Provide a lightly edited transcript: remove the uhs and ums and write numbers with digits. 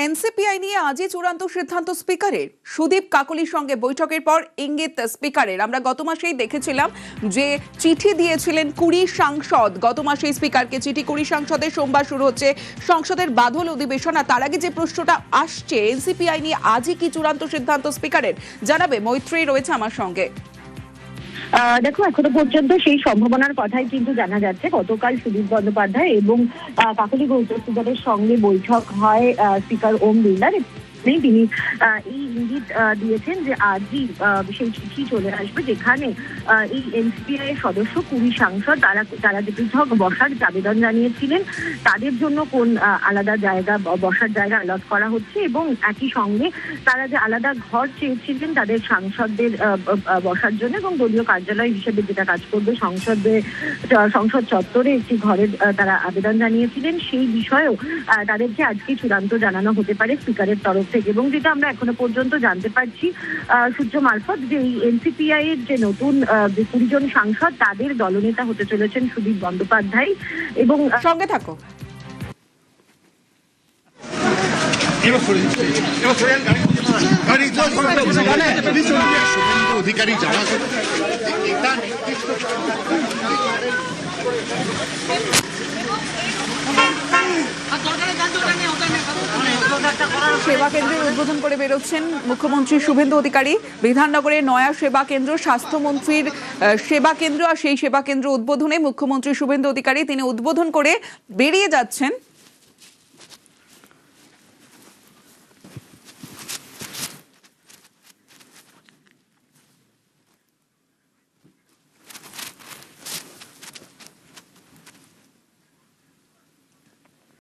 এনসিপিআই নিয়ে আজই চূড়ান্ত সিদ্ধান্ত স্পিকারের। সুদীপ কাকলির সঙ্গে বৈঠকের পর ইঙ্গিত স্পিকারের। আমরা গত মাসেই দেখেছিলাম যে চিঠি দিয়েছিলেন 20 সাংসদ। গত মাসেই স্পিকারকে চিঠি 20 সাংসদের। সোমবার শুরু হচ্ছে সংসদের বাদল অধিবেশন। আর তার আগে যে প্রশ্নটা আসছে, এনসিপিআই নিয়ে আজই কি চূড়ান্ত সিদ্ধান্ত স্পিকারের, জানাবে মৈত্রী রয়েছে আমার সঙ্গে। দেখো, এখনো পর্যন্ত সেই সম্ভাবনার কথাই কিন্তু জানা যাচ্ছে। গতকাল সুদীপ বন্দ্যোপাধ্যায় এবং কাকলি ঘোষের সঙ্গে বৈঠক হয় স্পিকার ওম বিড়লার। তিনি এই ইঙ্গিত দিয়েছেন যে আজই সেই চিঠি চলে আসবে, যেখানে এই এনসিপিআই এর সদস্য 20 সাংসদ তারা যে পৃথক বসার আবেদন জানিয়েছিলেন, তাদের জন্য কোন আলাদা জায়গা বসার জায়গা অলট করা হচ্ছে, এবং একই সঙ্গে তারা যে আলাদা ঘর চেয়েছিলেন তাদের সাংসদদের বসার জন্য, এবং দলীয় কার্যালয় হিসেবে যেটা কাজ করবে সংসদ চত্বরে একটি ঘরের তারা আবেদন জানিয়েছিলেন, সেই বিষয়েও তাদেরকে আজকে চূড়ান্ত জানানো হতে পারে স্পিকারের তরফ থেকে। এবং যেটা আমরা এখনো পর্যন্ত জানতে পারছি সূত্র মারফত, যে এই এনসিপিআই এর যে নতুন 20 জন সাংসদ, তাদের দলনেতা হতে চলেছেন সুদীপ বন্দ্যোপাধ্যায়। এবং সঙ্গে থাকো। অধিকারী যারা সেবা কেন্দ্রের উদ্বোধন করে বেরোচ্ছেন মুখ্যমন্ত্রী শুভেন্দু অধিকারী। বিধাননগরের নয়া সেবা কেন্দ্র, স্বাস্থ্যমন্ত্রীর সেবা কেন্দ্র, আর সেই সেবা কেন্দ্র উদ্বোধনে মুখ্যমন্ত্রী শুভেন্দু অধিকারী তিনি উদ্বোধন করে বেরিয়ে যাচ্ছেন।